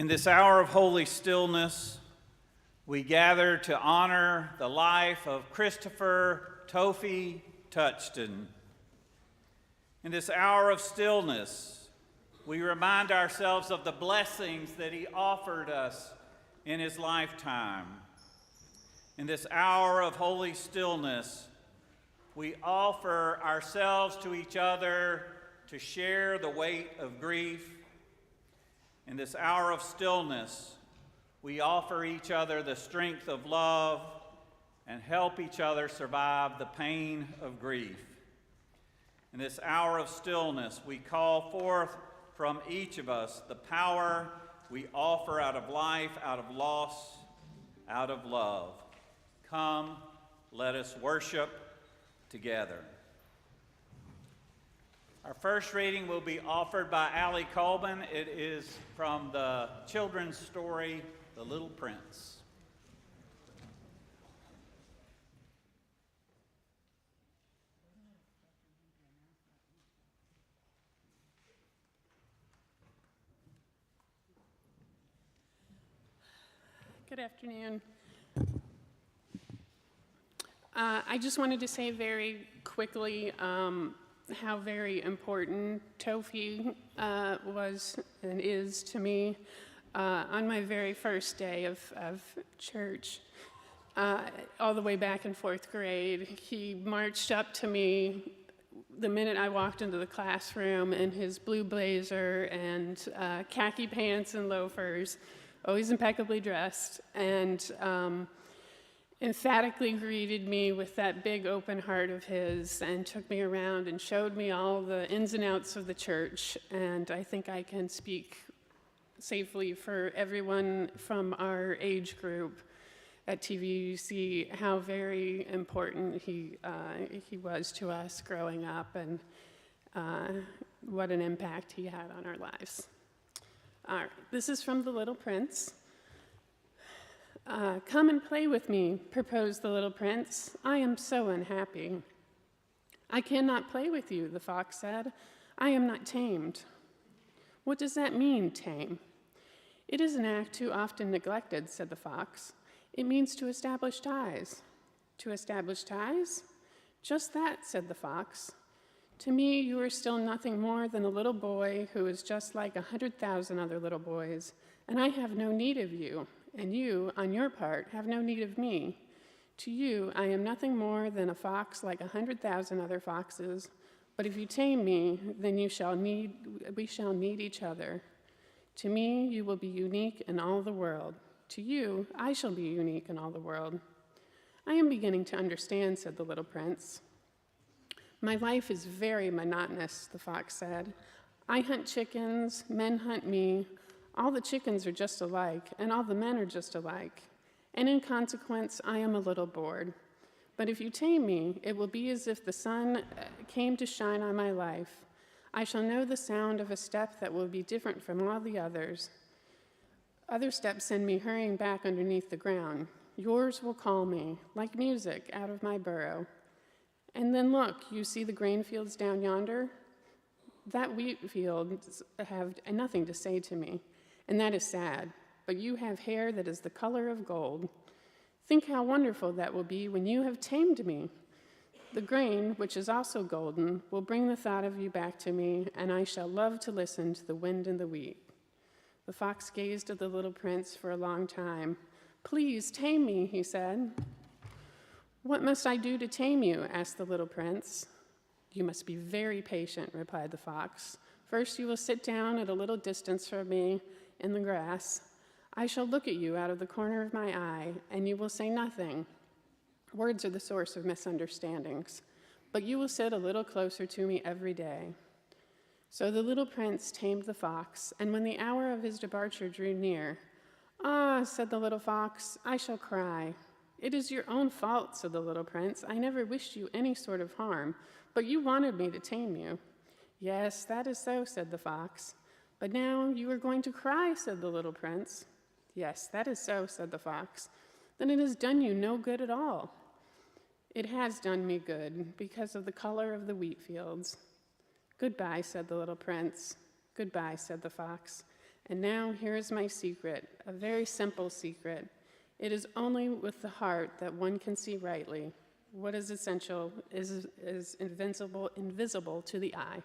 In this hour of holy stillness, we gather to honor the life of Christopher Tophey Touchton. In this hour of stillness, we remind ourselves of the blessings that he offered us in his lifetime. In this hour of holy stillness, we offer ourselves to each other to share the weight of grief. In this hour of stillness, we offer each other the strength of love and help each other survive the pain of grief. In this hour of stillness, we call forth from each of us the power we offer out of life, out of loss, out of love. Come, let us worship together. Our first reading will be offered by Allie Colbin. It is from the children's story, The Little Prince. Good afternoon. I just wanted to say very quickly how very important Tophey was and is to me. On my very first day of church, all the way back in 4th grade, he marched up to me the minute I walked into the classroom in his blue blazer and khaki pants and loafers, always impeccably dressed, and emphatically greeted me with that big open heart of his and took me around and showed me all the ins and outs of the church. And I think I can speak safely for everyone from our age group at TVUUC how very important he was to us growing up, and what an impact he had on our lives. All right, this is from The Little Prince. Come and play with me, proposed the little prince. I am so unhappy. I cannot play with you, the fox said. I am not tamed. What does that mean, tame? It is an act too often neglected, said the fox. It means to establish ties. To establish ties? Just that, said the fox. To me, you are still nothing more than a little boy who is just like 100,000 other little boys, and I have no need of you, and you, on your part, have no need of me. To you, I am nothing more than a fox like 100,000 other foxes, but if you tame me, then we shall need each other. To me, you will be unique in all the world. To you, I shall be unique in all the world. I am beginning to understand, said the little prince. My life is very monotonous, the fox said. I hunt chickens, men hunt me. All the chickens are just alike, and all the men are just alike. And in consequence, I am a little bored. But if you tame me, it will be as if the sun came to shine on my life. I shall know the sound of a step that will be different from all the others. Other steps send me hurrying back underneath the ground. Yours will call me, like music, out of my burrow. And then look, you see the grain fields down yonder? That wheat fields have nothing to say to me, and that is sad, but you have hair that is the color of gold. Think how wonderful that will be when you have tamed me. The grain, which is also golden, will bring the thought of you back to me, and I shall love to listen to the wind and the wheat. The fox gazed at the little prince for a long time. Please tame me, he said. What must I do to tame you? Asked the little prince. You must be very patient, replied the fox. First you will sit down at a little distance from me in the grass. I shall look at you out of the corner of my eye, and you will say nothing. Words are the source of misunderstandings. But you will sit a little closer to me every day. So the little prince tamed the fox, and when the hour of his departure drew near, "Ah," said the little fox, "I shall cry." "It is your own fault," said the little prince. "I never wished you any sort of harm, but you wanted me to tame you." "Yes, that is so," said the fox. "But now you are going to cry," said the little prince. "Yes, that is so," said the fox. "Then it has done you no good at all." "It has done me good, because of the color of the wheat fields." "Goodbye," said the little prince. "Goodbye," said the fox. And now here is my secret, a very simple secret. It is only with the heart that one can see rightly. What is essential is invisible to the eye.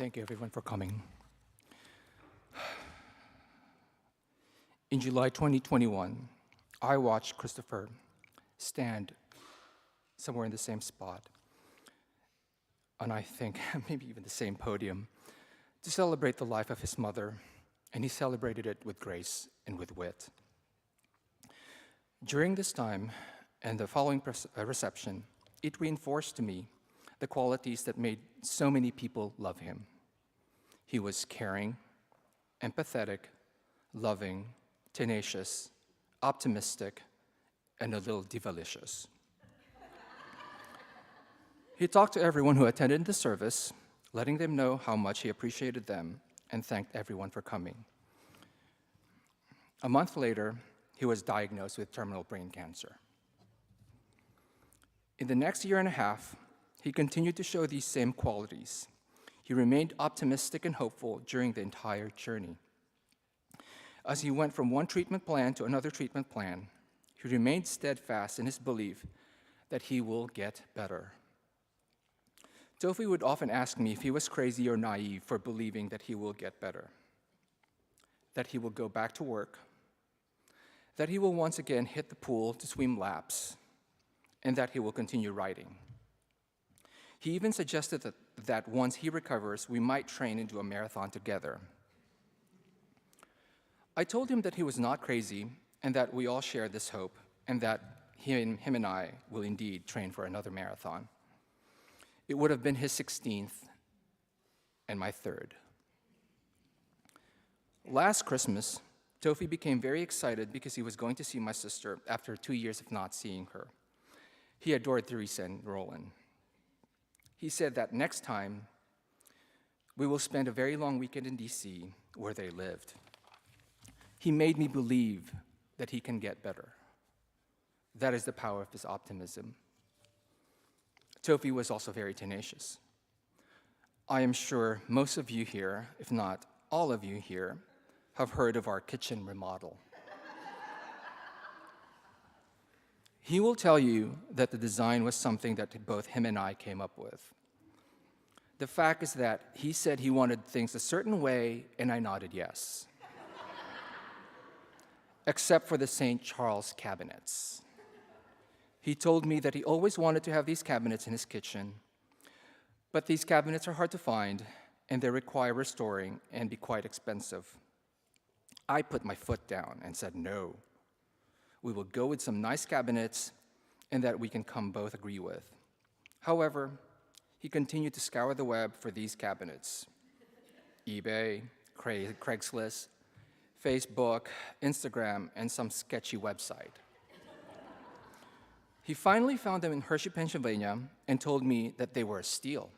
Thank you, everyone, for coming. In July 2021, I watched Christopher stand somewhere in the same spot, and I think maybe even the same podium, to celebrate the life of his mother, and he celebrated it with grace and with wit. During this time and the following reception, it reinforced to me the qualities that made so many people love him. He was caring, empathetic, loving, tenacious, optimistic, and a little divalicious. He talked to everyone who attended the service, letting them know how much he appreciated them and thanked everyone for coming. A month later, he was diagnosed with terminal brain cancer. In the next year and a half, he continued to show these same qualities. He remained optimistic and hopeful during the entire journey. As he went from one treatment plan to another treatment plan, he remained steadfast in his belief that he will get better. Tophey would often ask me if he was crazy or naive for believing that he will get better, that he will go back to work, that he will once again hit the pool to swim laps, and that he will continue writing. He even suggested that once he recovers, we might train and do a marathon together. I told him that he was not crazy and that we all share this hope, and that him and I will indeed train for another marathon. It would have been his 16th and my 3rd. Last Christmas, Tophey became very excited because he was going to see my sister after 2 years of not seeing her. He adored Teresa and Roland. He said that next time, we will spend a very long weekend in DC where they lived. He made me believe that he can get better. That is the power of his optimism. Tophey was also very tenacious. I am sure most of you here, if not all of you here, have heard of our kitchen remodel. He will tell you that the design was something that both him and I came up with. The fact is that he said he wanted things a certain way, and I nodded yes. Except for the St. Charles cabinets. He told me that he always wanted to have these cabinets in his kitchen, but these cabinets are hard to find, and they require restoring and be quite expensive. I put my foot down and said no. We will go with some nice cabinets and that we can come both agree with. However, he continued to scour the web for these cabinets. eBay, Craigslist, Facebook, Instagram, and some sketchy website. He finally found them in Hershey, Pennsylvania, and told me that they were a steal.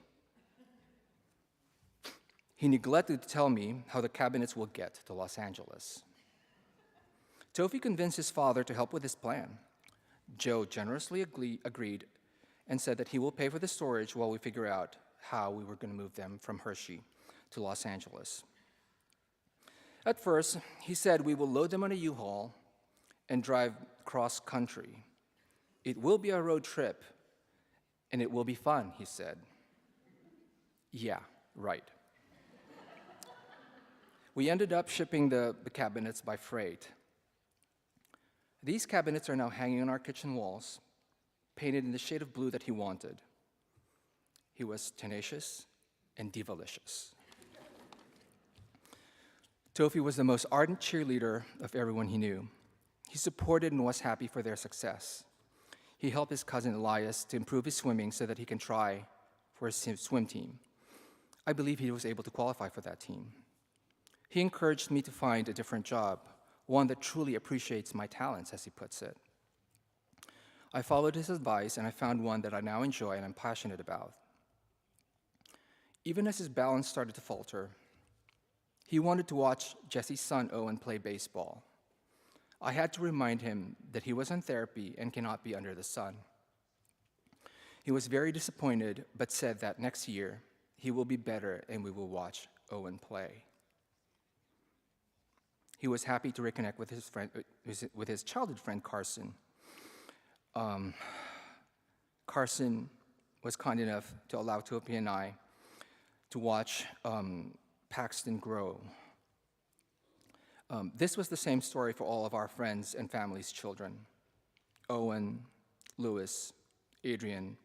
He neglected to tell me how the cabinets will get to Los Angeles. Tophey convinced his father to help with his plan. Joe generously agreed and said that he will pay for the storage while we figure out how we were going to move them from Hershey to Los Angeles. At first, he said we will load them on a U-Haul and drive cross-country. It will be a road trip, and it will be fun, he said. Yeah, right. We ended up shipping the cabinets by freight. These cabinets are now hanging on our kitchen walls, painted in the shade of blue that he wanted. He was tenacious and divalicious. Tophey was the most ardent cheerleader of everyone he knew. He supported and was happy for their success. He helped his cousin Elias to improve his swimming so that he can try for his swim team. I believe he was able to qualify for that team. He encouraged me to find a different job, one that truly appreciates my talents, as he puts it. I followed his advice, and I found one that I now enjoy and I'm passionate about. Even as his balance started to falter, he wanted to watch Jesse's son Owen play baseball. I had to remind him that he was in therapy and cannot be under the sun. He was very disappointed, but said that next year he will be better and we will watch Owen play. He was happy to reconnect with his friend, with his childhood friend Carson. Carson was kind enough to allow Tophey and I to watch Paxton grow. This was the same story for all of our friends and family's children: Owen, Lewis, Adrian,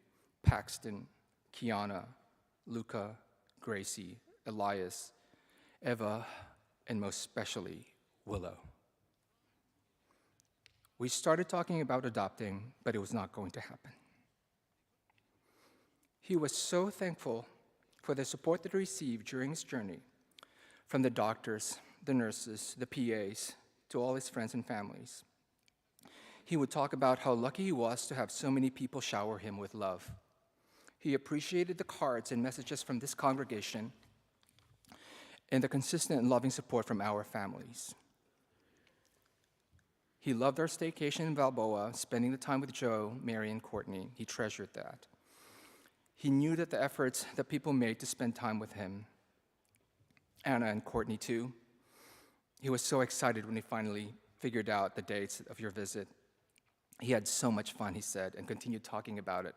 Paxton, Kiana, Luca, Gracie, Elias, Eva, and most especially, Willow. We started talking about adopting, but it was not going to happen. He was so thankful for the support that he received during his journey from the doctors, the nurses, the PAs, to all his friends and families. He would talk about how lucky he was to have so many people shower him with love. He appreciated the cards and messages from this congregation and the consistent and loving support from our families. He loved our staycation in Balboa, spending the time with Joe, Mary, and Courtney. He treasured that. He knew that the efforts that people made to spend time with him, Anna and Courtney too. He was so excited when he finally figured out the dates of your visit. He had so much fun, he said, and continued talking about it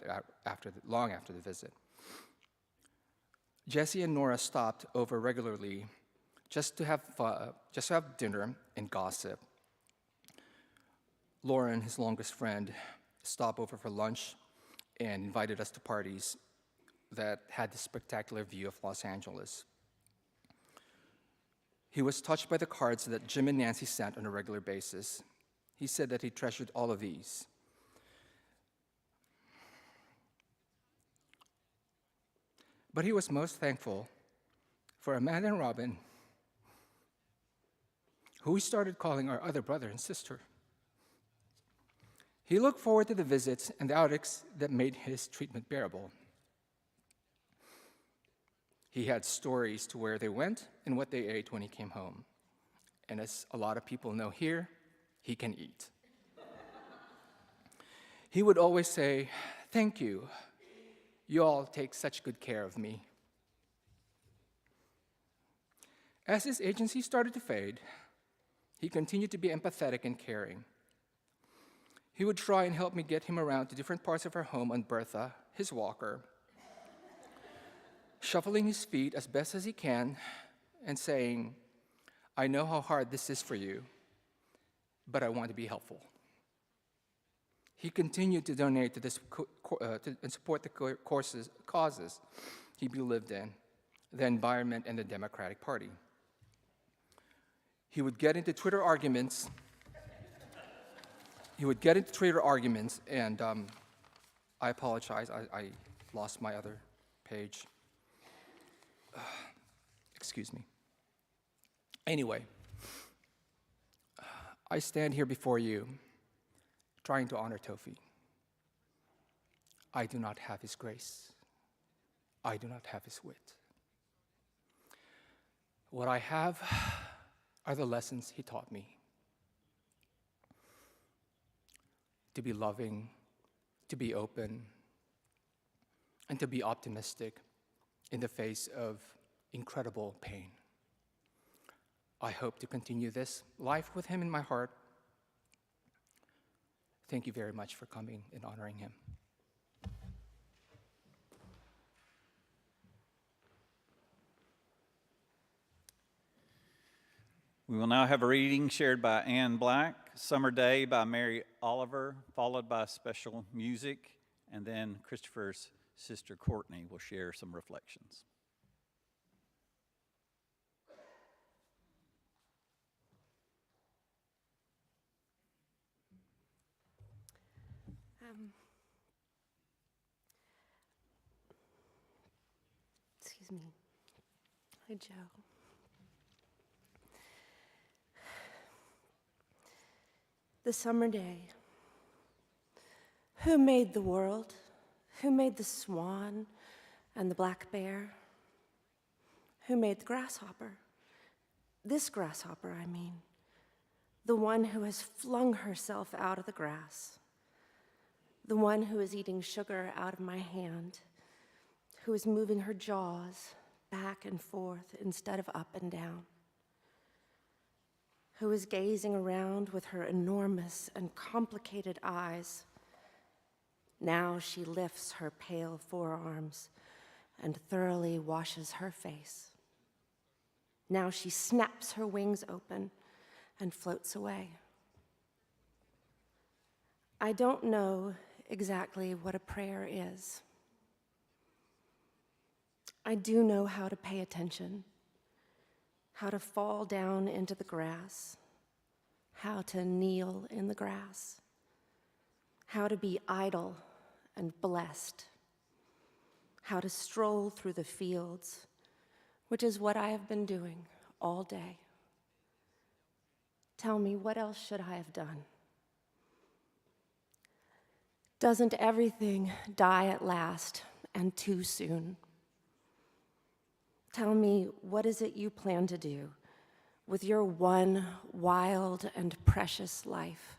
long after the visit. Jesse and Nora stopped over regularly just to have dinner and gossip. Lauren, his longest friend, stopped over for lunch and invited us to parties that had this spectacular view of Los Angeles. He was touched by the cards that Jim and Nancy sent on a regular basis. He said that he treasured all of these. But he was most thankful for Amanda and Robin, who we started calling our other brother and sister. He looked forward to the visits and the outings that made his treatment bearable. He had stories to where they went and what they ate when he came home. And as a lot of people know here, he can eat. He would always say, "Thank you. You all take such good care of me." As his agency started to fade, he continued to be empathetic and caring. He would try and help me get him around to different parts of our home on Bertha, his walker, shuffling his feet as best as he can and saying, "I know how hard this is for you, but I want to be helpful." He continued to donate to this and support the causes he believed in, the environment and the Democratic Party. He would get into Twitter arguments. And I apologize, I lost my other page. Excuse me. Anyway, I stand here before you trying to honor Tophey. I do not have his grace. I do not have his wit. What I have are the lessons he taught me. To be loving, to be open, and to be optimistic in the face of incredible pain. I hope to continue this life with him in my heart. Thank you very much for coming and honoring him. We will now have a reading shared by Ann Black, Summer Day by Mary Oliver, followed by special music, and then Christopher's sister Courtney will share some reflections. Excuse me. Hi, Joe. The summer day. Who made the world? Who made the swan and the black bear? Who made the grasshopper? This grasshopper, I mean. The one who has flung herself out of the grass. The one who is eating sugar out of my hand. Who is moving her jaws back and forth instead of up and down. Who is gazing around with her enormous and complicated eyes. Now she lifts her pale forearms and thoroughly washes her face. Now she snaps her wings open and floats away. I don't know exactly what a prayer is. I do know how to pay attention, how to fall down into the grass, how to kneel in the grass, how to be idle and blessed, how to stroll through the fields, which is what I have been doing all day. Tell me, what else should I have done? Doesn't everything die at last and too soon? Tell me, what is it you plan to do with your one wild and precious life?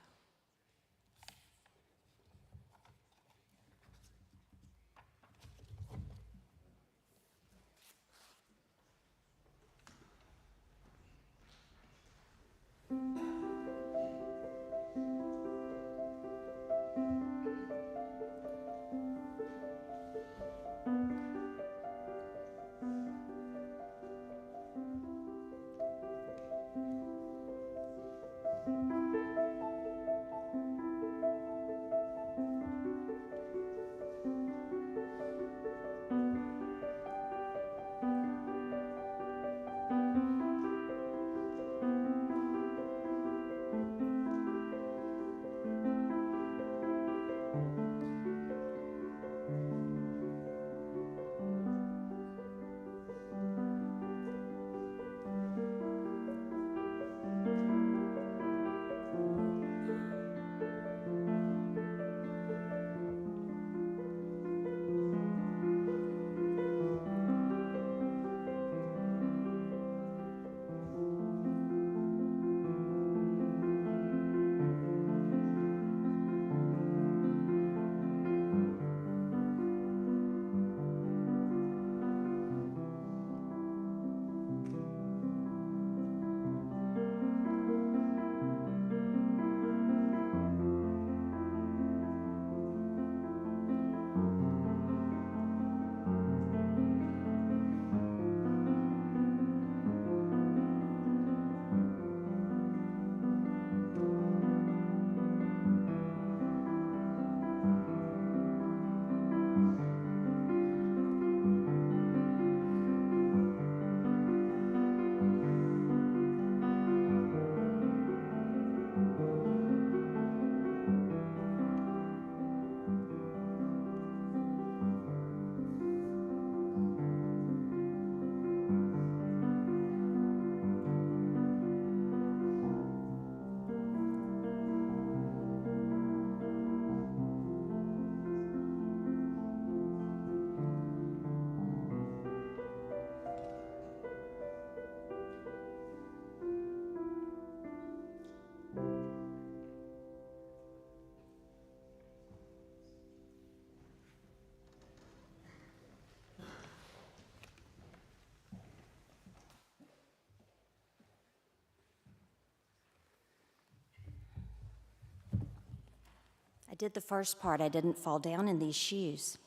I did the first part. I didn't fall down in these shoes.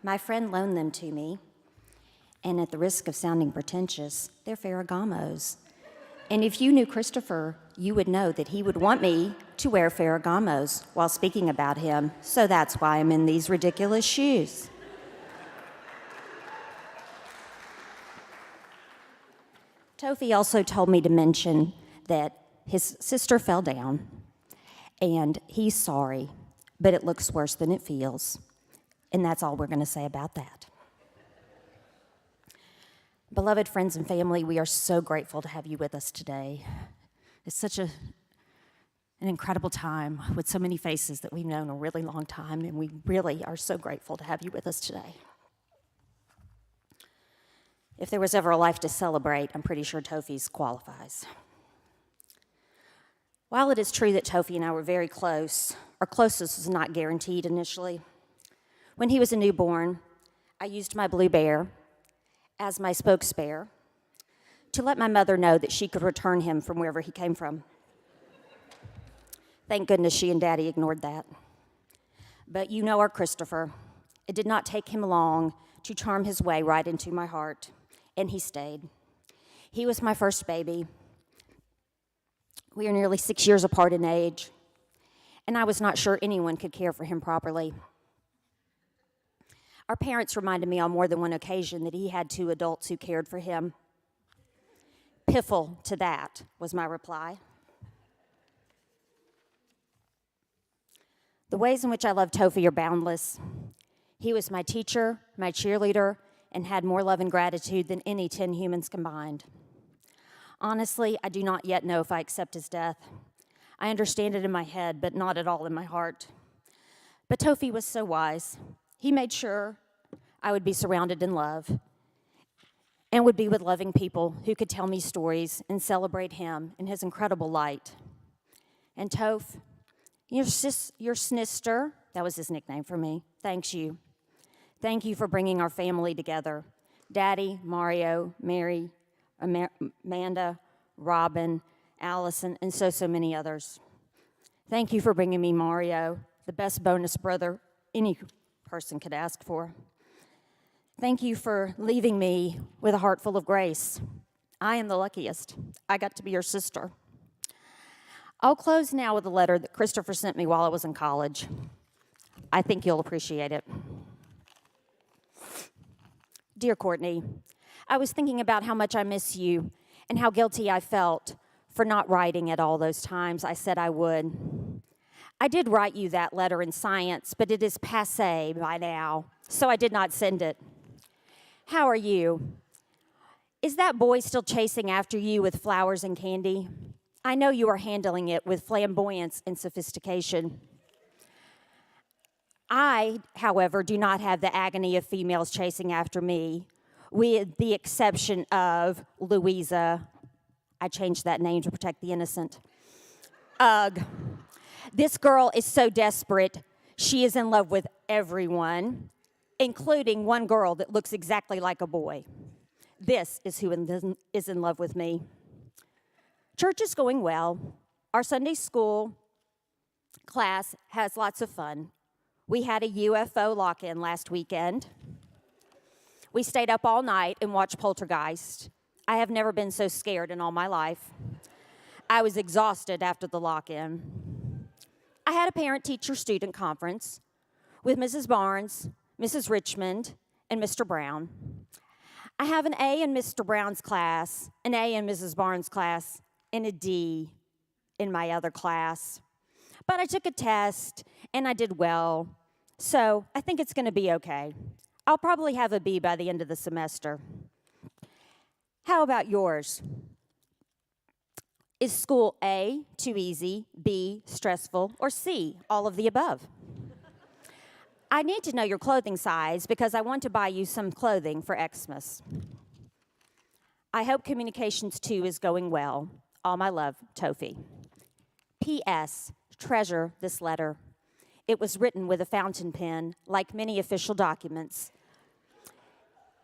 My friend loaned them to me, and at the risk of sounding pretentious, they're Ferragamos. And if you knew Christopher, you would know that he would want me to wear Ferragamos while speaking about him, so that's why I'm in these ridiculous shoes. Tophey also told me to mention that his sister fell down, and he's sorry, but it looks worse than it feels. And that's all we're going to say about that. Beloved friends and family, we are so grateful to have you with us today. It's such an incredible time with so many faces that we've known a really long time, and we really are so grateful to have you with us today. If there was ever a life to celebrate, I'm pretty sure Tophey's qualifies. While it is true that Tophey and I were very close, our closeness was not guaranteed initially. When he was a newborn, I used my blue bear as my spokesbear to let my mother know that she could return him from wherever he came from. Thank goodness she and Daddy ignored that. But you know our Christopher. It did not take him long to charm his way right into my heart, and he stayed. He was my first baby. We are nearly 6 years apart in age, and I was not sure anyone could care for him properly. Our parents reminded me on more than one occasion that he had 2 adults who cared for him. Piffle to that, was my reply. The ways in which I love Tophey are boundless. He was my teacher, my cheerleader, and had more love and gratitude than any 10 humans combined. Honestly, I do not yet know if I accept his death. I understand it in my head, but not at all in my heart. But Tophey was so wise. He made sure I would be surrounded in love and would be with loving people who could tell me stories and celebrate him in his incredible light. And Toph, your snister, that was his nickname for me, thanks you. Thank you for bringing our family together. Daddy, Mario, Mary, Amanda, Robin, Allison, and so many others. Thank you for bringing me Mario, the best bonus brother any person could ask for. Thank you for leaving me with a heart full of grace. I am the luckiest. I got to be your sister. I'll close now with a letter that Christopher sent me while I was in college. I think you'll appreciate it. Dear Courtney, I was thinking about how much I miss you and how guilty I felt for not writing at all those times I said I would. I did write you that letter in science, but it is passé by now, so I did not send it. How are you? Is that boy still chasing after you with flowers and candy? I know you are handling it with flamboyance and sophistication. I, however, do not have the agony of females chasing after me, with the exception of Louisa. I changed that name to protect the innocent. Ugh. This girl is so desperate, she is in love with everyone, including one girl that looks exactly like a boy. This is who is in love with me. Church is going well. Our Sunday school class has lots of fun. We had a UFO lock-in last weekend. We stayed up all night and watched Poltergeist. I have never been so scared in all my life. I was exhausted after the lock-in. I had a parent-teacher-student conference with Mrs. Barnes, Mrs. Richmond, and Mr. Brown. I have an A in Mr. Brown's class, an A in Mrs. Barnes' class, and a D in my other class. But I took a test, and I did well, so I think it's going to be okay. I'll probably have a B by the end of the semester. How about yours? Is school A, too easy, B, stressful, or C, all of the above? I need to know your clothing size because I want to buy you some clothing for Xmas. I hope Communications 2 is going well. All my love, Tophey. P.S. Treasure this letter. It was written with a fountain pen, like many official documents,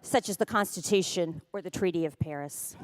such as the Constitution or the Treaty of Paris.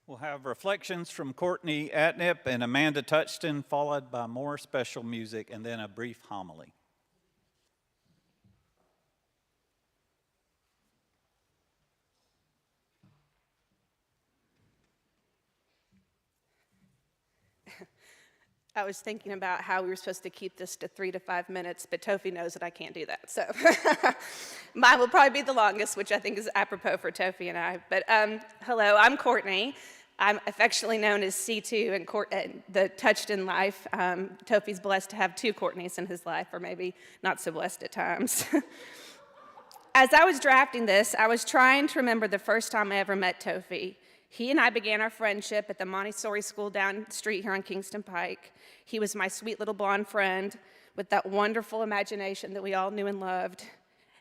We'll have reflections from Courtney Atnip and Amanda Touchton, followed by more special music and then a brief homily. I was thinking about how we were supposed to keep this to 3 to 5 minutes, but Tophey knows that I can't do that. So mine will probably be the longest, which I think is apropos for Tophey and I. But hello, I'm Courtney. I'm affectionately known as C2 in the Touchton life. Tophey's blessed to have 2 Courtneys in his life, or maybe not so blessed at times. As I was drafting this, I was trying to remember the first time I ever met Tophey. He and I began our friendship at the Montessori school down the street here on Kingston Pike. He was my sweet little blonde friend with that wonderful imagination that we all knew and loved,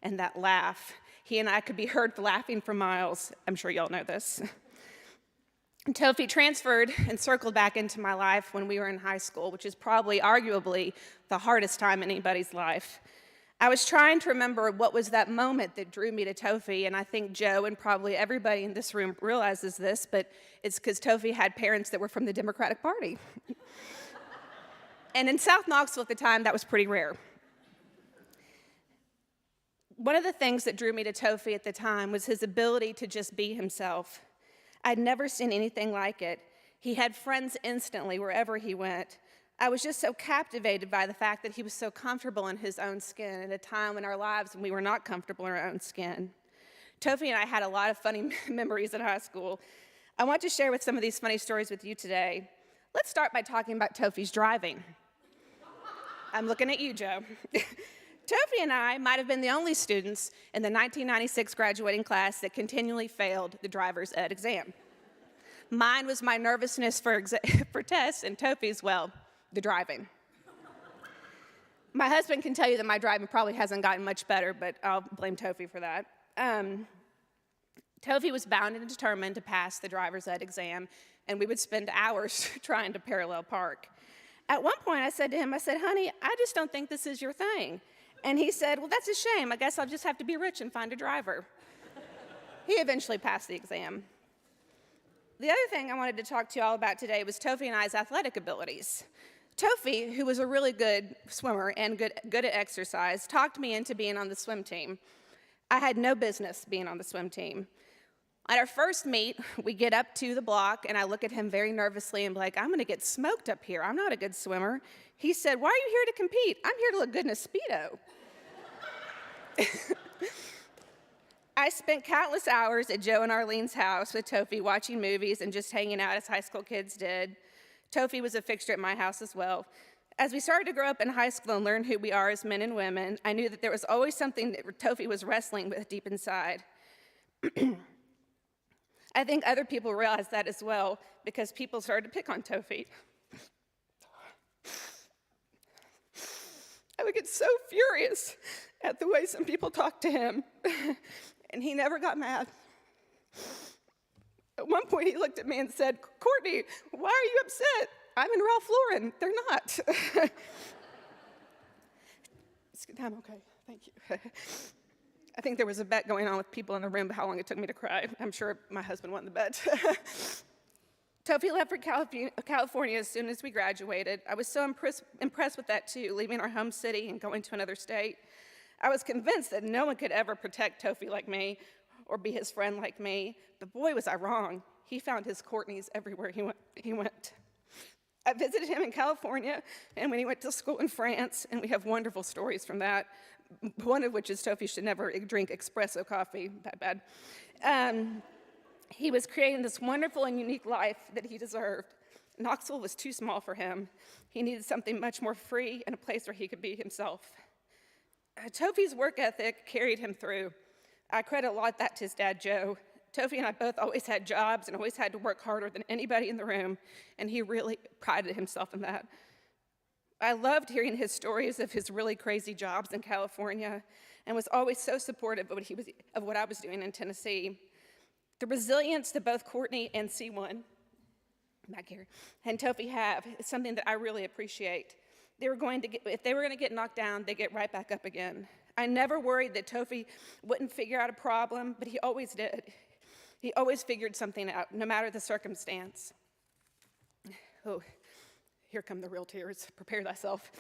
and that laugh. He and I could be heard laughing for miles. I'm sure y'all know this. Tophey transferred and circled back into my life when we were in high school, which is probably, arguably, the hardest time in anybody's life. I was trying to remember what was that moment that drew me to Tophey, and I think Joe and probably everybody in this room realizes this, but it's because Tophey had parents that were from the Democratic Party. And in South Knoxville at the time, that was pretty rare. One of the things that drew me to Tophey at the time was his ability to just be himself. I'd never seen anything like it. He had friends instantly wherever he went. I was just so captivated by the fact that he was so comfortable in his own skin at a time in our lives when we were not comfortable in our own skin. Tophey and I had a lot of funny memories in high school. I want to share some of these funny stories with you today. Let's start by talking about Tophey's driving. I'm looking at you, Joe. Tophey and I might have been the only students in the 1996 graduating class that continually failed the driver's ed exam. Mine was my nervousness for tests, and Tophey's, well, the driving. My husband can tell you that my driving probably hasn't gotten much better, but I'll blame Tophey for that. Tophey was bound and determined to pass the driver's ed exam, and we would spend hours trying to parallel park. At one point, I said to him, honey, I just don't think this is your thing. And he said, well, that's a shame. I guess I'll just have to be rich and find a driver. He eventually passed the exam. The other thing I wanted to talk to you all about today was Tophey and I's athletic abilities. Tophey, who was a really good swimmer and good at exercise, talked me into being on the swim team. I had no business being on the swim team. At our first meet, we get up to the block, and I look at him very nervously and be like, I'm going to get smoked up here. I'm not a good swimmer. He said, why are you here to compete? I'm here to look good in a Speedo. I spent countless hours at Joe and Arlene's house with Tophey watching movies and just hanging out as high school kids did. Tophey was a fixture at my house as well. As we started to grow up in high school and learn who we are as men and women, I knew that there was always something that Tophey was wrestling with deep inside. I think other people realized that as well because people started to pick on Tophey. I would get so furious at the way some people talked to him, and he never got mad. At one point, he looked at me and said, "Courtney, why are you upset? I'm in Ralph Lauren. They're not." I'm okay, thank you. I think there was a bet going on with people in the room about how long it took me to cry. I'm sure my husband won the bet. Tophey left for California as soon as we graduated. I was so impressed with that too, leaving our home city and going to another state. I was convinced that no one could ever protect Tophey like me or be his friend like me, but boy, was I wrong. He found his Courtneys everywhere he went. I visited him in California and when he went to school in France, and we have wonderful stories from that, one of which is Tophey should never drink espresso coffee, bad. He was creating this wonderful and unique life that he deserved. Knoxville was too small for him. He needed something much more free and a place where he could be himself. Tophey's work ethic carried him through. I credit a lot of that to his dad, Joe. Tophey and I both always had jobs and always had to work harder than anybody in the room, and he really prided himself in that. I loved hearing his stories of his really crazy jobs in California and was always so supportive of what I was doing in Tennessee. The resilience that both Courtney and C1 back here and Tophey have is something that I really appreciate. If they were going to get knocked down, they get right back up again. I never worried that Tophey wouldn't figure out a problem, but he always did. He always figured something out, no matter the circumstance. Oh, here come the real tears. Prepare thyself.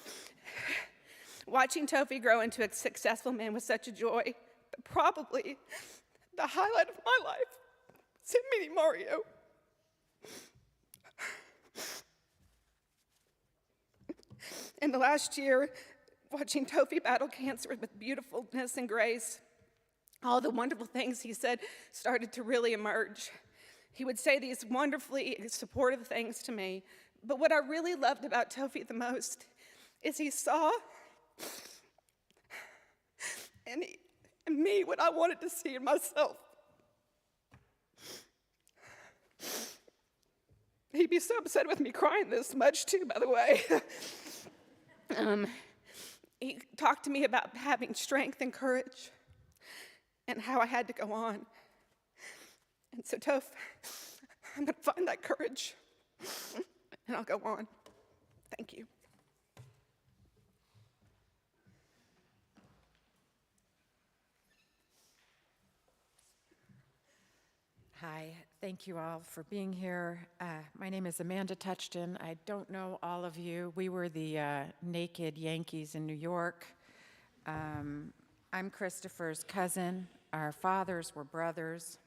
Watching Tophey grow into a successful man was such a joy, but probably the highlight of my life was him meeting Mario. In the last year, watching Tophey battle cancer with beautifulness and grace, all the wonderful things he said started to really emerge. He would say these wonderfully supportive things to me, but what I really loved about Tophey the most is he saw in me what I wanted to see in myself. He'd be so upset with me crying this much too, by the way. He talked to me about having strength and courage and how I had to go on. And so, Toph, I'm going to find that courage and I'll go on. Thank you. Hi, thank you all for being here. My name is Amanda Touchton. I don't know all of you. We were the Naked Yankees in New York. I'm Christopher's cousin. Our fathers were brothers.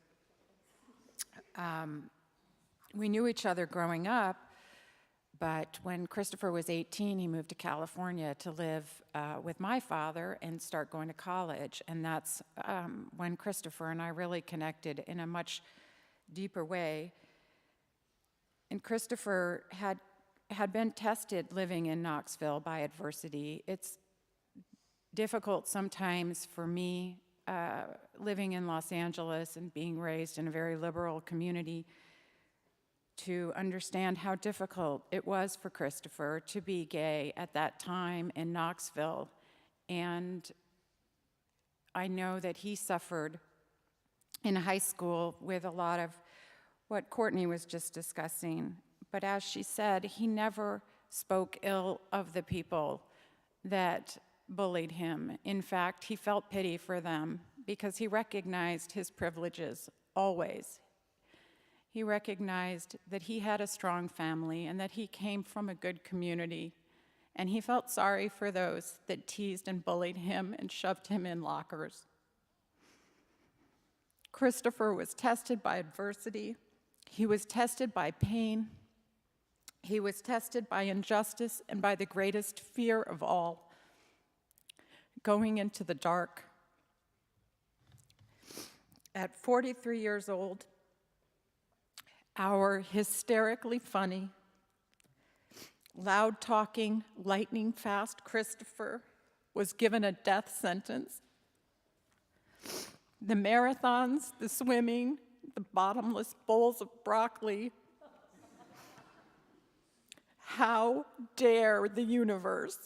We knew each other growing up, but when Christopher was 18, he moved to California to live with my father and start going to college. And that's when Christopher and I really connected in a much deeper way. And Christopher had been tested living in Knoxville by adversity. It's difficult sometimes for me, living in Los Angeles and being raised in a very liberal community, to understand how difficult it was for Christopher to be gay at that time in Knoxville. And I know that he suffered in high school with a lot of what Courtney was just discussing. But as she said, he never spoke ill of the people that bullied him. In fact, he felt pity for them because he recognized his privileges always. He recognized that he had a strong family and that he came from a good community. And he felt sorry for those that teased and bullied him and shoved him in lockers. Christopher was tested by adversity. He was tested by pain. He was tested by injustice and by the greatest fear of all, going into the dark At 43 years old, our hysterically funny, loud-talking, lightning-fast Christopher was given a death sentence. The marathons, the swimming, the bottomless bowls of broccoli. How dare the universe?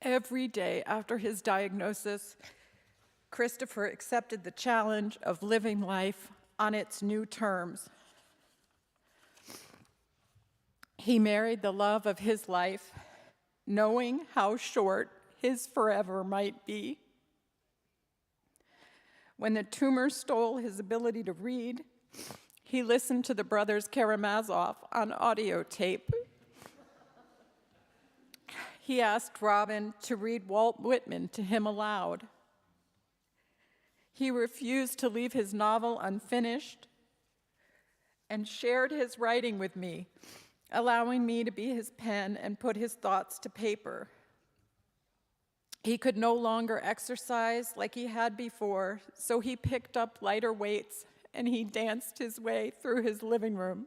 Every day after his diagnosis, Christopher accepted the challenge of living life on its new terms. He married the love of his life, knowing how short his forever might be. When the tumor stole his ability to read, he listened to the brothers Karamazov on audio tape. He asked Robin to read Walt Whitman to him aloud. He refused to leave his novel unfinished and shared his writing with me, allowing me to be his pen and put his thoughts to paper. He could no longer exercise like he had before, so he picked up lighter weights and he danced his way through his living room.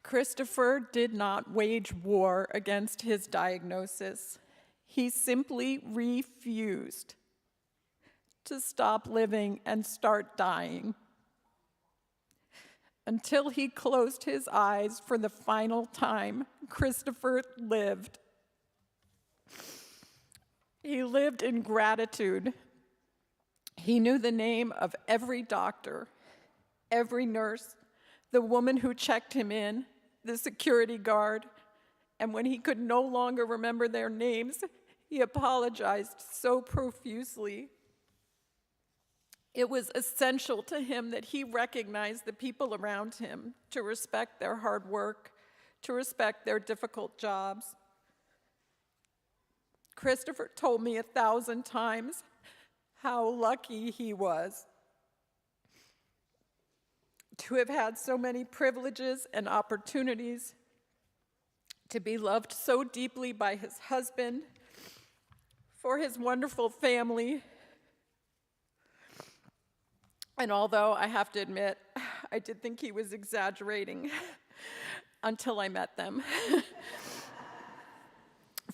Christopher did not wage war against his diagnosis. He simply refused to stop living and start dying. Until he closed his eyes for the final time, Christopher lived. He lived in gratitude. He knew the name of every doctor, every nurse, the woman who checked him in, the security guard, and when he could no longer remember their names, he apologized so profusely. It was essential to him that he recognize the people around him, to respect their hard work, to respect their difficult jobs. Christopher told me 1,000 times how lucky he was to have had so many privileges and opportunities, to be loved so deeply by his husband, for his wonderful family. And although I have to admit, I did think he was exaggerating until I met them.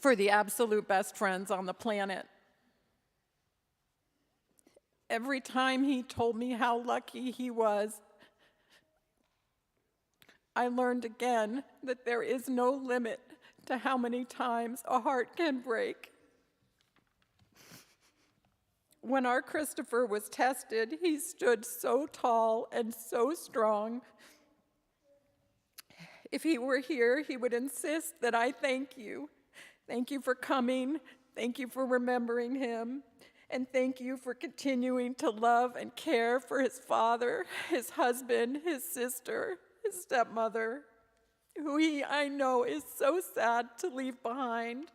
For the absolute best friends on the planet. Every time he told me how lucky he was, I learned again that there is no limit to how many times a heart can break. When our Christopher was tested, he stood so tall and so strong. If he were here, he would insist that I thank you. Thank you for coming. Thank you for remembering him. And thank you for continuing to love and care for his father, his husband, his sister, his stepmother, who I know is so sad to leave behind.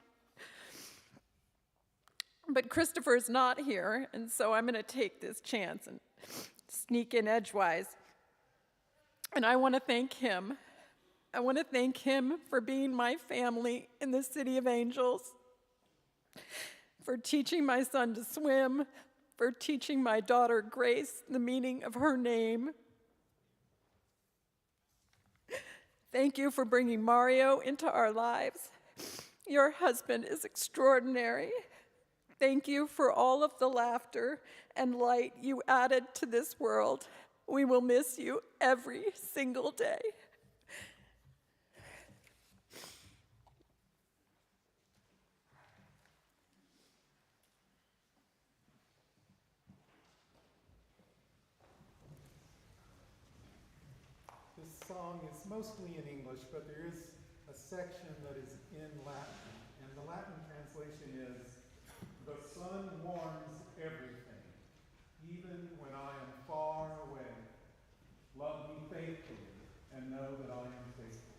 But Christopher's not here, and so I'm going to take this chance and sneak in edgewise. And I want to thank him. I want to thank him for being my family in the City of Angels, for teaching my son to swim, for teaching my daughter Grace the meaning of her name. Thank you for bringing Mario into our lives. Your husband is extraordinary. Thank you for all of the laughter and light you added to this world. We will miss you every single day. This song is mostly in English, but there is a section that is in Latin. And the Latin translation is, "The sun warms everything, even when I am far away. Love me faithfully and know that I am faithful."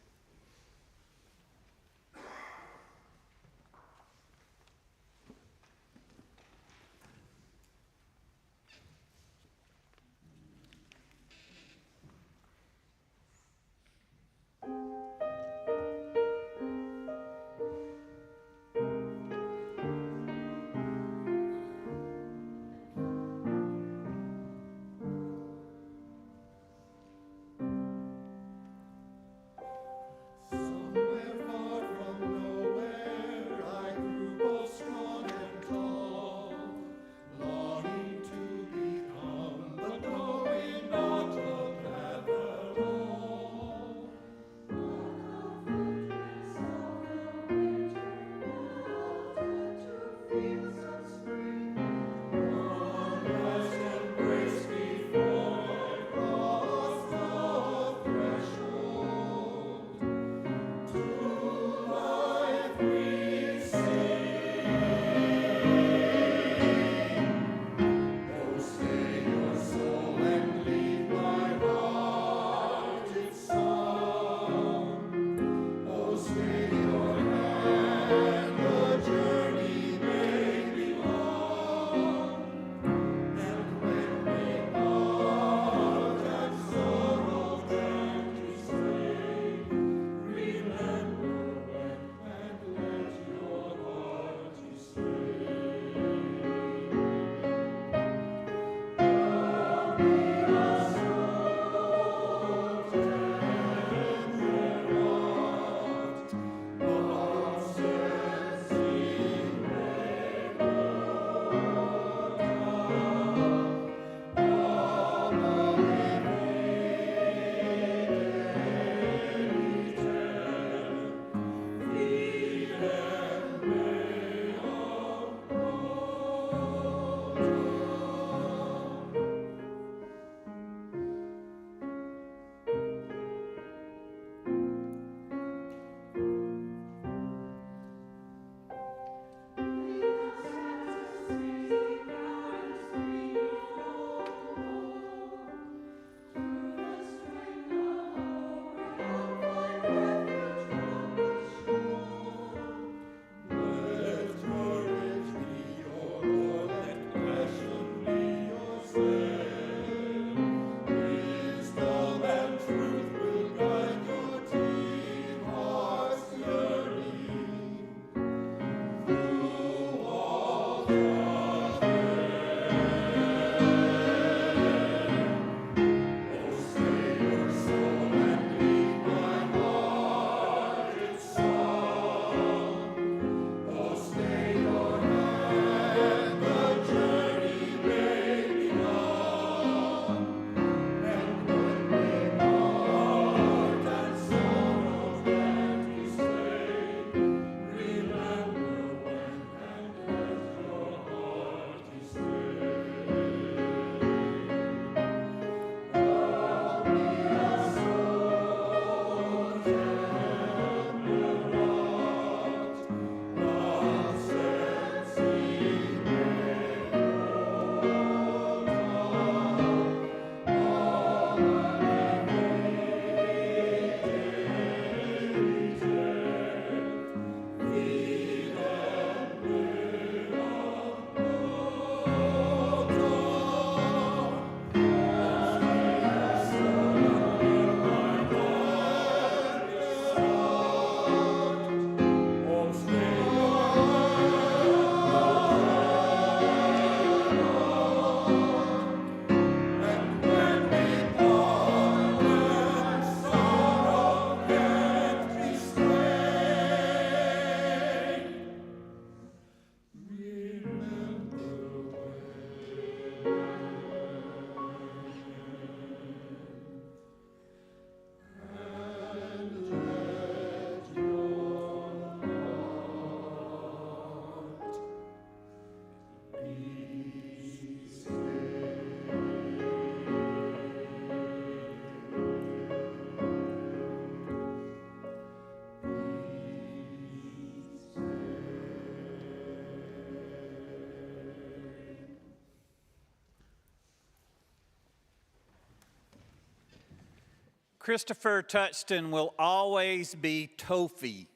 Christopher Touchton will always be Tophey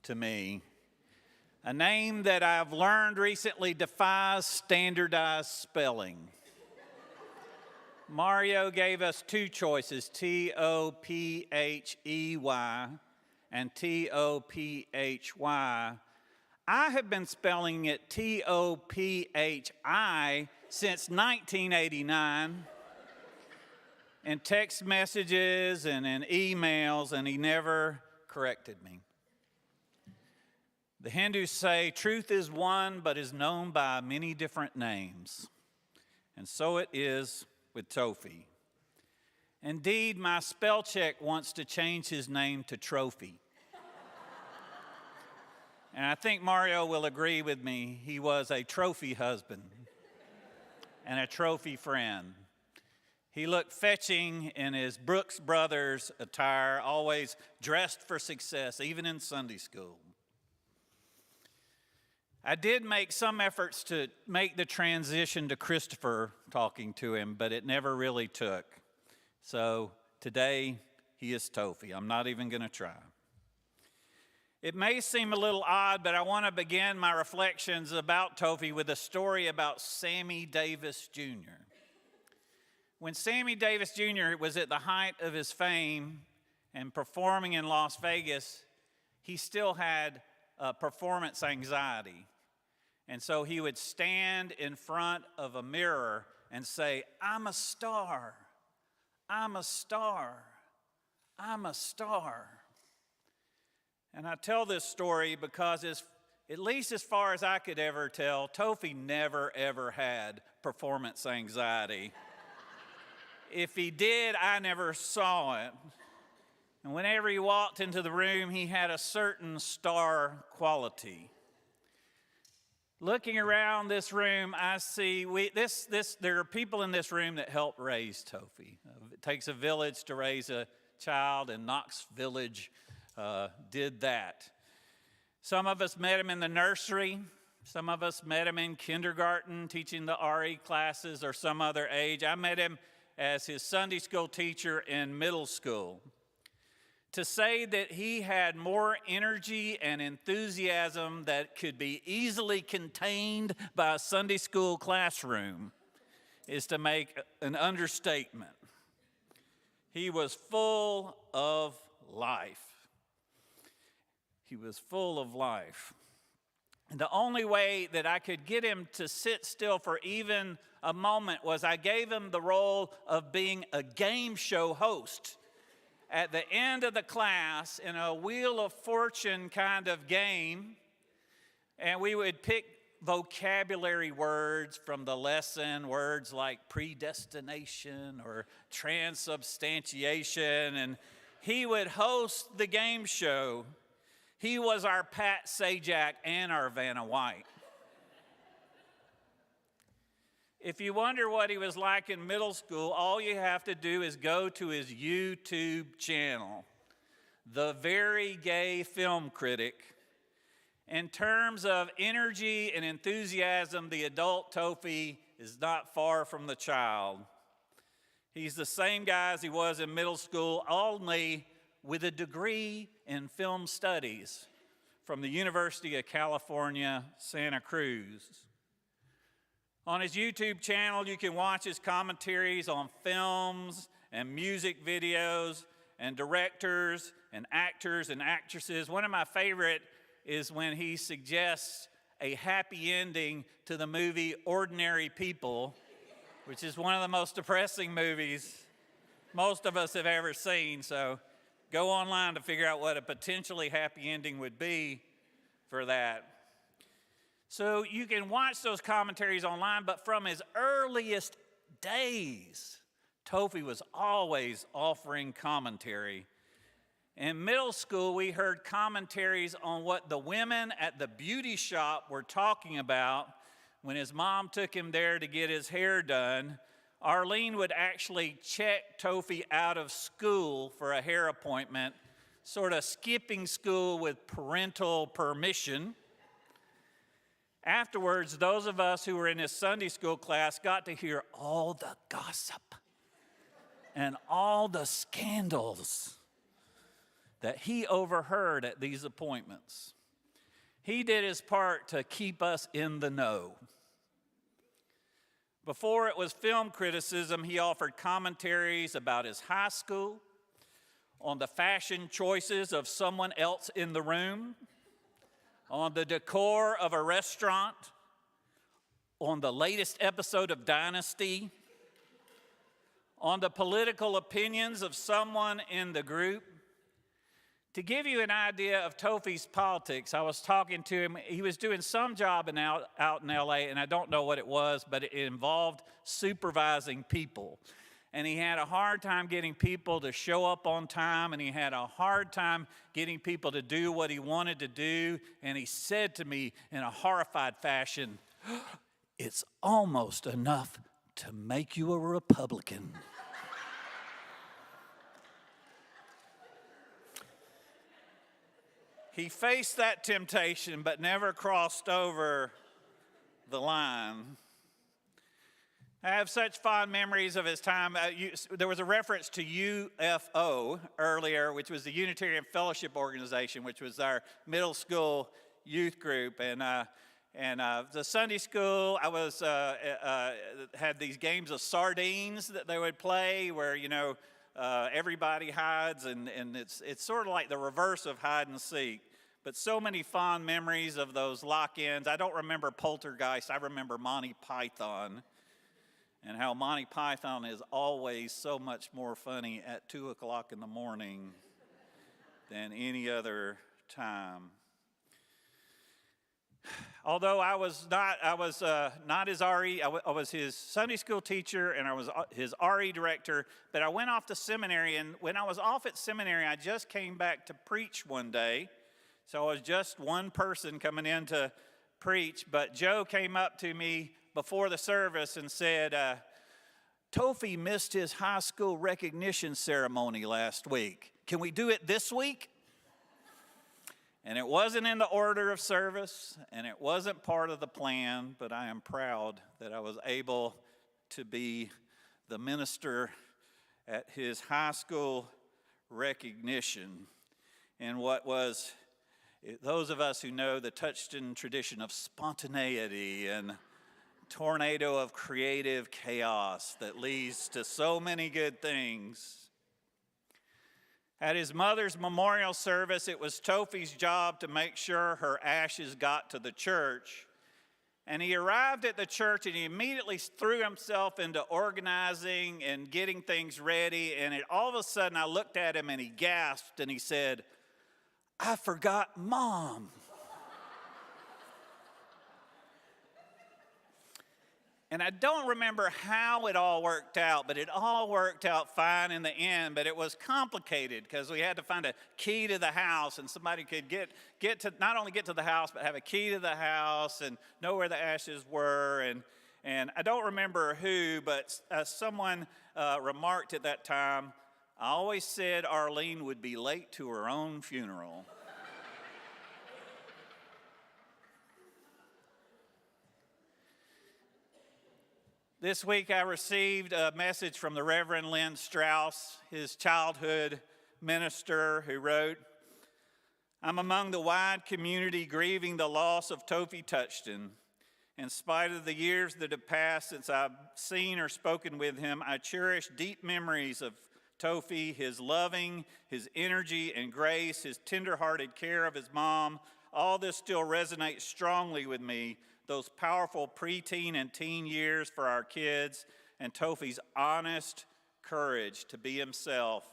to me, a name that I've learned recently defies standardized spelling. Mario gave us two choices, T-O-P-H-E-Y and T-O-P-H-Y. I have been spelling it T-O-P-H-I since 1989 in text messages and in emails, and he never corrected me. The Hindus say truth is one but is known by many different names, and so it is with Tophey. Indeed, my spell check wants to change his name to Trophy. And I think Mario will agree with me. He was a trophy husband and a trophy friend. He looked fetching in his Brooks Brothers attire, always dressed for success, even in Sunday school. I did make some efforts to make the transition to Christopher talking to him, but it never really took. So today, he is Tophey. I'm not even going to try. It may seem a little odd, but I want to begin my reflections about Tophey with a story about Sammy Davis Jr. When Sammy Davis Jr. was at the height of his fame and performing in Las Vegas, he still had performance anxiety. And so he would stand in front of a mirror and say, "I'm a star, I'm a star, I'm a star." And I tell this story because at least as far as I could ever tell, Tophey never ever had performance anxiety. If he did, I never saw it. And whenever he walked into the room, he had a certain star quality. Looking around this room, I see there are people in this room that helped raise Tophey. It takes a village to raise a child, and Knox Village did that. Some of us met him in the nursery. Some of us met him in kindergarten, teaching the RE classes or some other age. I met him as his Sunday school teacher in middle school. To say that he had more energy and enthusiasm that could be easily contained by a Sunday school classroom is to make an understatement. He was full of life. He was full of life. And the only way that I could get him to sit still for even a moment was I gave him the role of being a game show host. At the end of the class, in a Wheel of Fortune kind of game, and we would pick vocabulary words from the lesson, words like predestination or transubstantiation, and he would host the game show. He was our Pat Sajak and our Vanna White. If you wonder what he was like in middle school, all you have to do is go to his YouTube channel, The Very Gay Film Critic. In terms of energy and enthusiasm, the adult Tophey is not far from the child. He's the same guy as he was in middle school, only with a degree in film studies from the University of California, Santa Cruz. On his YouTube channel, you can watch his commentaries on films and music videos and directors and actors and actresses. One of my favorite is when he suggests a happy ending to the movie Ordinary People, which is one of the most depressing movies most of us have ever seen. So go online to figure out what a potentially happy ending would be for that. So you can watch those commentaries online, but from his earliest days, Tophey was always offering commentary. In middle school, we heard commentaries on what the women at the beauty shop were talking about when his mom took him there to get his hair done. Arlene would actually check Tophey out of school for a hair appointment, sort of skipping school with parental permission. Afterwards, those of us who were in his Sunday school class got to hear all the gossip and all the scandals that he overheard at these appointments. He did his part to keep us in the know. Before it was film criticism, he offered commentaries about his high school, on the fashion choices of someone else in the room, on the decor of a restaurant, on the latest episode of Dynasty, on the political opinions of someone in the group. To give you an idea of Tophey's politics, I was talking to him. He was doing some job out in LA, and I don't know what it was, but it involved supervising people. And he had a hard time getting people to show up on time, and he had a hard time getting people to do what he wanted to do. And he said to me in a horrified fashion, "It's almost enough to make you a Republican." He faced that temptation, but never crossed over the line. I have such fond memories of his time. There was a reference to UFO earlier, which was the Unitarian Fellowship Organization, which was our middle school youth group. And the Sunday school, I was had these games of sardines that they would play, where everybody hides, and it's sort of like the reverse of hide and seek. But so many fond memories of those lock-ins. I don't remember Poltergeist. I remember Monty Python, and how Monty Python is always so much more funny at 2 o'clock in the morning than any other time. Although I was not his RE, I was his Sunday school teacher, and I was his RE director, but I went off to seminary, and when I was off at seminary, I just came back to preach one day. So I was just one person coming in to preach, but Joe came up to me before the service and said, "Tophey missed his high school recognition ceremony last week. Can we do it this week?" And it wasn't in the order of service, and it wasn't part of the plan, but I am proud that I was able to be the minister at his high school recognition in what was, those of us who know the Touchton tradition of spontaneity and tornado of creative chaos that leads to so many good things. At his mother's memorial service, it was Tophey's job to make sure her ashes got to the church. And he arrived at the church, and he immediately threw himself into organizing and getting things ready. And all of a sudden, I looked at him, and he gasped, and he said, "I forgot Mom." And I don't remember how it all worked out, but it all worked out fine in the end. But it was complicated because we had to find a key to the house, and somebody could get to not only get to the house, but have a key to the house and know where the ashes were. And I don't remember who, but someone remarked at that time, "I always said Arlene would be late to her own funeral." This week I received a message from the Reverend Lynn Strauss, his childhood minister, who wrote, "I'm among the wide community grieving the loss of Tophey Touchton. In spite of the years that have passed since I've seen or spoken with him, I cherish deep memories of Tophey, his loving, his energy and grace, his tender-hearted care of his mom. All this still resonates strongly with me. Those powerful preteen and teen years for our kids, and Tophey's honest courage to be himself.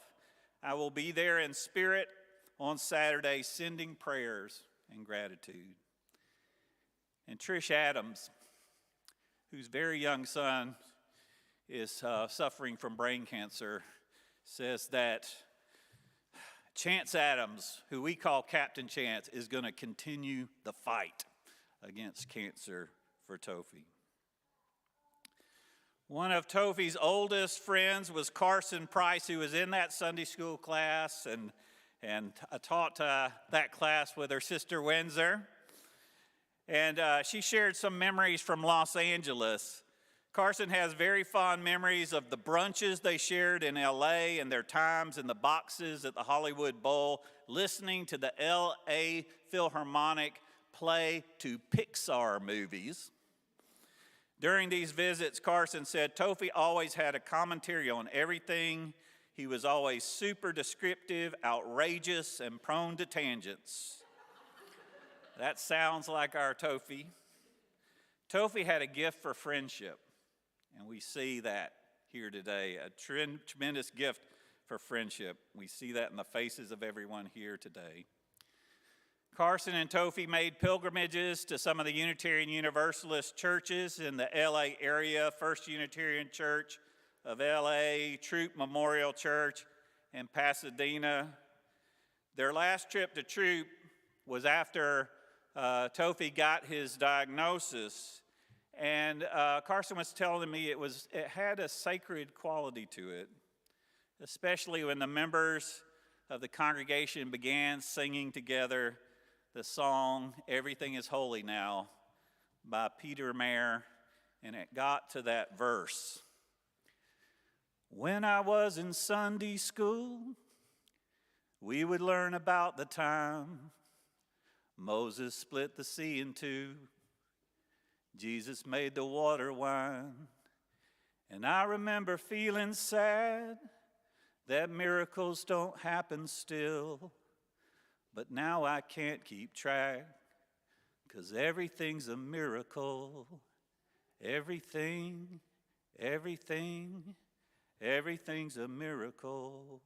I will be there in spirit on Saturday, sending prayers and gratitude." And Trish Adams, whose very young son is suffering from brain cancer, says that Chance Adams, who we call Captain Chance, is going to continue the fight against cancer for Tophey. One of Tophey's oldest friends was Carson Price, who was in that Sunday school class, and I taught that class with her sister Windsor. And she shared some memories from Los Angeles. Carson has very fond memories of the brunches they shared in LA and their times in the boxes at the Hollywood Bowl, listening to the LA Philharmonic play to Pixar movies. During these visits, Carson said Tophey always had a commentary on everything. He was always super descriptive, outrageous, and prone to tangents. That sounds like our Tophey. Tophey had a gift for friendship, and we see that here today, a tremendous gift for friendship. We see that in the faces of everyone here today. Carson and Tophey made pilgrimages to some of the Unitarian Universalist churches in the LA area, First Unitarian Church of LA, Troop Memorial Church in Pasadena. Their last trip to Troop was after Tophey got his diagnosis, and Carson was telling me it had a sacred quality to it, especially when the members of the congregation began singing together the song "Everything is Holy Now" by Peter Mayer, and it got to that verse. When I was in Sunday school, we would learn about the time Moses split the sea in two, Jesus made the water wine, and I remember feeling sad that miracles don't happen still, but now I can't keep track, 'cause everything's a miracle. Everything's a miracle.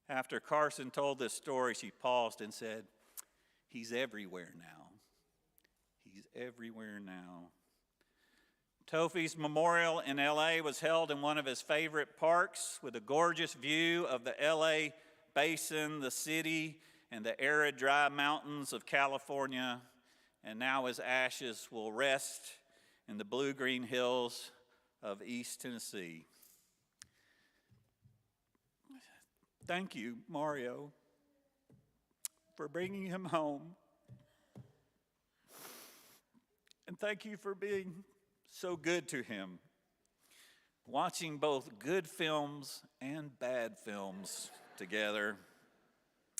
After Carson told this story, she paused and said, "He's everywhere now. He's everywhere now." Tophey's memorial in LA was held in one of his favorite parks with a gorgeous view of the LA basin, the city, and the arid, dry mountains of California. And now his ashes will rest in the blue-green hills of East Tennessee. Thank you, Mario, for bringing him home. And thank you for being so good to him, watching both good films and bad films together,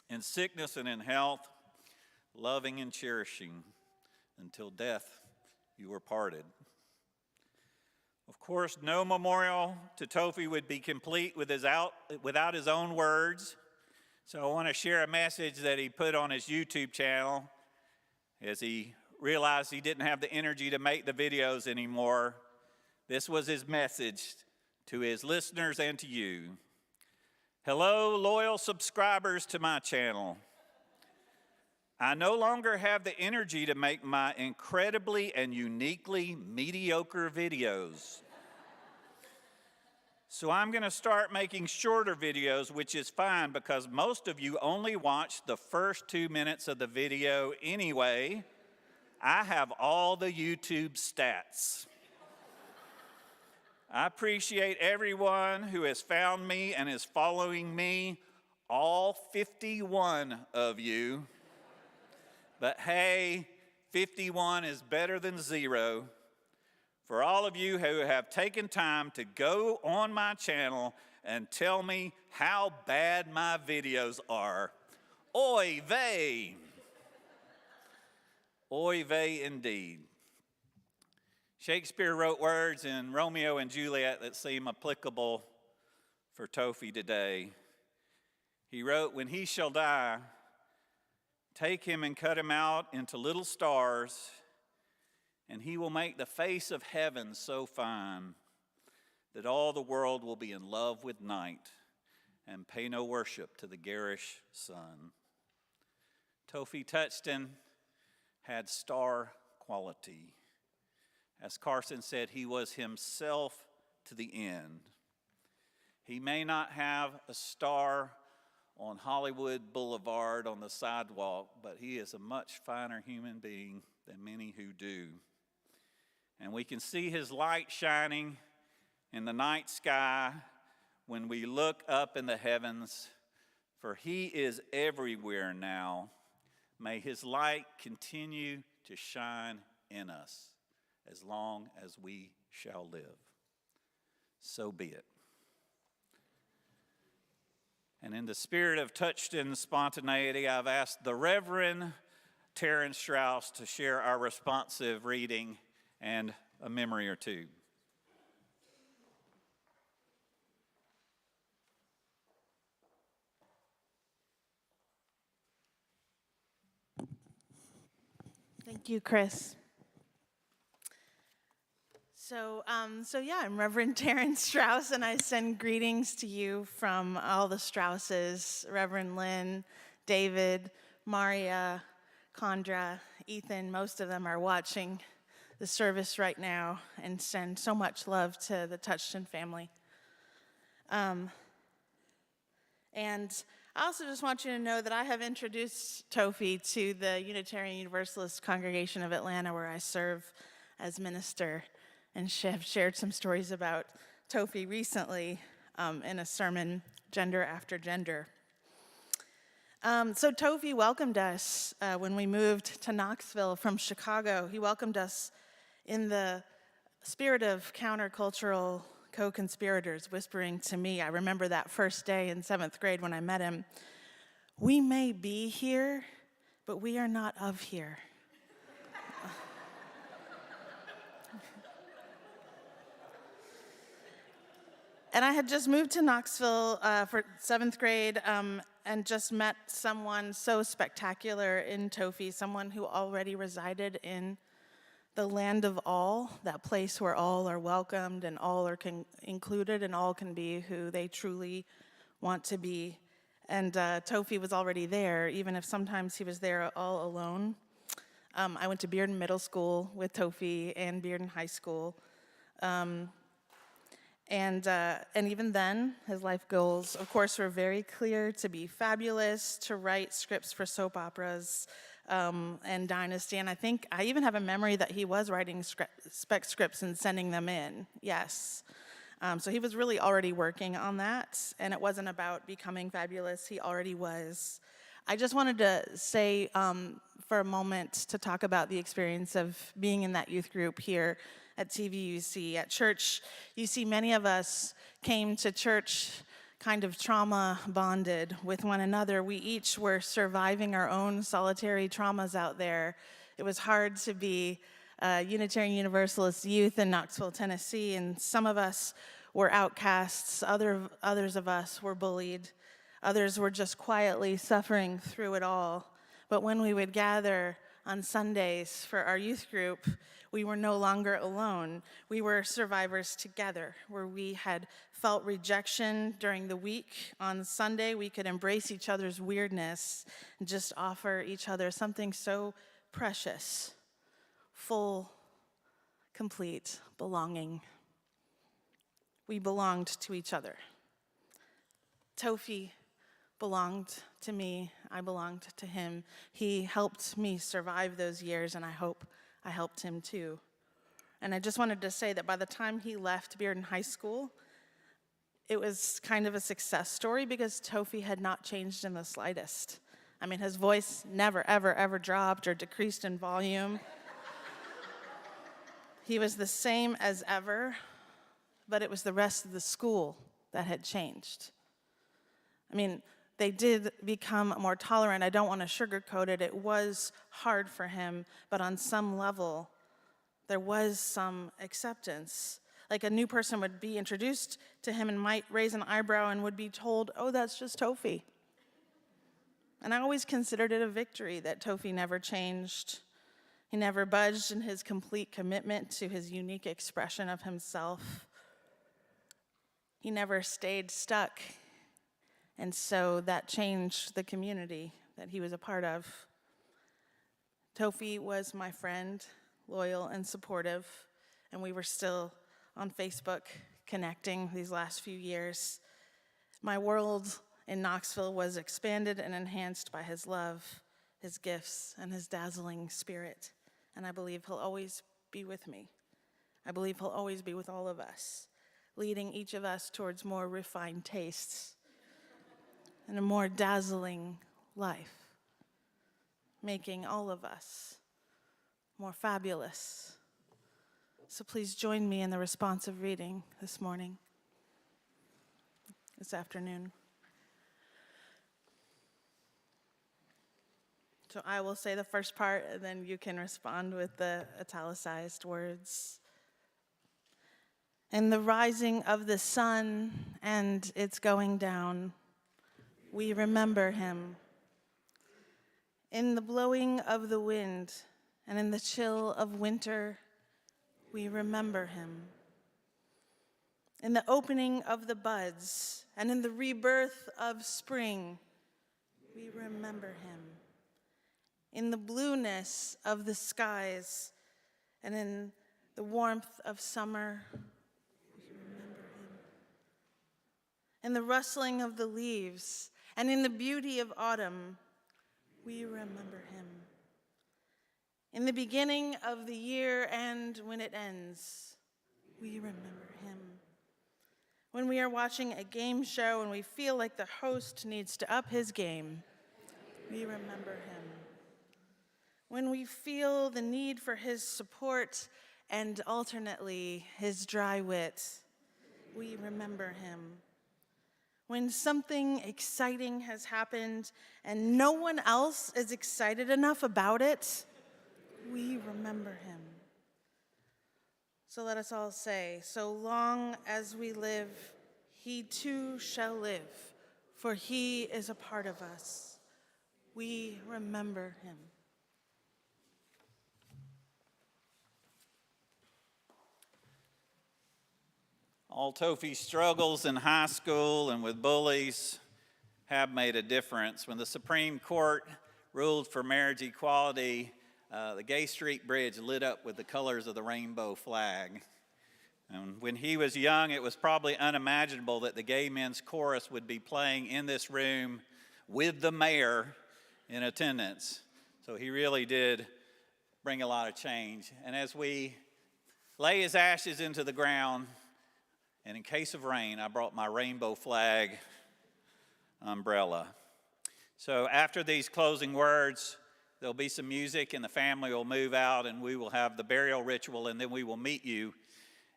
in sickness and in health, loving and cherishing, until death you were parted. Of course, no memorial to Tophey would be complete without his own words. So I want to share a message that he put on his YouTube channel as he realized he didn't have the energy to make the videos anymore. This was his message to his listeners and to you. Hello, loyal subscribers to my channel. I no longer have the energy to make my incredibly and uniquely mediocre videos. So I'm going to start making shorter videos, which is fine because most of you only watch the first 2 minutes of the video anyway. I have all the YouTube stats. I appreciate everyone who has found me and is following me, all 51 of you. But hey, 51 is better than 0. For all of you who have taken time to go on my channel and tell me how bad my videos are. Oy vey. Oy vey indeed. Shakespeare wrote words in Romeo and Juliet that seem applicable for Tophey today. He wrote, "When he shall die, take him and cut him out into little stars, and he will make the face of heaven so fine that all the world will be in love with night and pay no worship to the garish sun." Courtney Touchton had star quality. As Carson said, he was himself to the end. He may not have a star on Hollywood Boulevard on the sidewalk, but he is a much finer human being than many who do. And we can see his light shining in the night sky when we look up in the heavens, for he is everywhere now. May his light continue to shine in us as long as we shall live. So be it. And in the spirit of Touchton spontaneity, I've asked the Reverend Terrence Strauss to share our responsive reading and a memory or two. Thank you, Chris. So yeah, I'm Reverend Terrence Strauss, and I send greetings to you from all the Strausses, Reverend Lynn, David, Maria, Condra, Ethan. Most of them are watching the service right now, and send so much love to the Touchton family. And I also just want you to know that I have introduced Tophey to the Unitarian Universalist Congregation of Atlanta, where I serve as minister, and have shared some stories about Tophey recently in a sermon, Gender After Gender. So Tophey welcomed us when we moved to Knoxville from Chicago. He welcomed us in the spirit of countercultural co-conspirators, whispering to me, I remember that first day in 7th grade when I met him, "We may be here, but we are not of here." And I had just moved to Knoxville for 7th grade and just met someone so spectacular in Tophey, someone who already resided in the land of all, that place where all are welcomed and all are included and all can be who they truly want to be. And Tophey was already there, even if sometimes he was there all alone. I went to Bearden Middle School with Tophey and Bearden High School. And even then, his life goals, of course, were very clear: to be fabulous, to write scripts for soap operas and Dynasty. And I even have a memory that he was writing spec scripts and sending them in, yes. So he was really already working on that, and it wasn't about becoming fabulous, he already was. I just wanted to say for a moment to talk about the experience of being in that youth group here at TVUUC. At church, you see many of us came to church kind of trauma bonded with one another. We each were surviving our own solitary traumas out there. It was hard to be Unitarian Universalist youth in Knoxville, Tennessee, and some of us were outcasts, others of us were bullied, others were just quietly suffering through it all. But when we would gather on Sundays for our youth group, we were no longer alone. We were survivors together, where we had felt rejection during the week. On Sunday, we could embrace each other's weirdness and just offer each other something so precious, full, complete belonging. We belonged to each other. Tophey belonged to me, I belonged to him. He helped me survive those years, and I hope I helped him too. And I just wanted to say that by the time he left Bearden High School, it was kind of a success story because Tophey had not changed in the slightest. I mean, his voice never, ever, ever dropped or decreased in volume. He was the same as ever, but it was the rest of the school that had changed. I mean, they did become more tolerant. I don't want to sugarcoat it. It was hard for him, but on some level, there was some acceptance. Like a new person would be introduced to him and might raise an eyebrow and would be told, "Oh, that's just Tophey." And I always considered it a victory that Tophey never changed. He never budged in his complete commitment to his unique expression of himself. He never stayed stuck. And so that changed the community that he was a part of. Tophey was my friend, loyal and supportive, and we were still on Facebook connecting these last few years. My world in Knoxville was expanded and enhanced by his love, his gifts, and his dazzling spirit. And I believe he'll always be with me. I believe he'll always be with all of us, leading each of us towards more refined tastes and a more dazzling life, making all of us more fabulous, So please join me in the responsive reading this morning, this afternoon. So I will say the first part, and then you can respond with the italicized words. In the rising of the sun and its going down, we remember him. In the blowing of the wind and in the chill of winter, we remember him. In the opening of the buds and in the rebirth of spring, we remember him. In the blueness of the skies and in the warmth of summer, we remember him. In the rustling of the leaves and in the beauty of autumn, we remember him. In the beginning of the year and when it ends, we remember him. When we are watching a game show and we feel like the host needs to up his game, we remember him. When we feel the need for his support and alternately his dry wit, we remember him. When something exciting has happened and no one else is excited enough about it, we remember him. So let us all say, so long as we live, he too shall live, for he is a part of us. We remember him. All Tophey's struggles in high school and with bullies have made a difference. When the Supreme Court ruled for marriage equality, the Gay Street Bridge lit up with the colors of the rainbow flag. And when he was young, it was probably unimaginable that the Gay Men's Chorus would be playing in this room with the mayor in attendance. So he really did bring a lot of change. And as we lay his ashes into the ground, and in case of rain, I brought my rainbow flag umbrella. So after these closing words, there'll be some music and the family will move out and we will have the burial ritual, and then we will meet you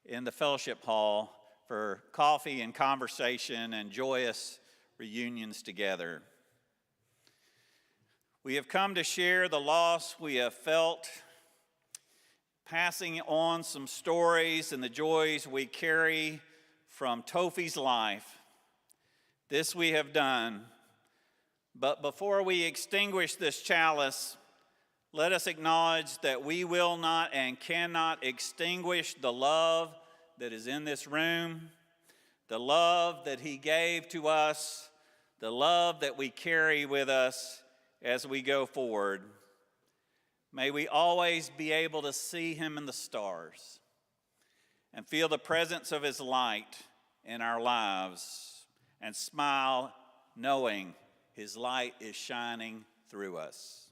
in the fellowship hall for coffee and conversation and joyous reunions together. We have come to share the loss we have felt, passing on some stories and the joys we carry from Tophey's life. This we have done. But before we extinguish this chalice, let us acknowledge that we will not and cannot extinguish the love that is in this room, the love that he gave to us, the love that we carry with us as we go forward. May we always be able to see him in the stars and feel the presence of his light in our lives and smile knowing his light is shining through us.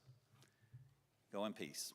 Go in peace.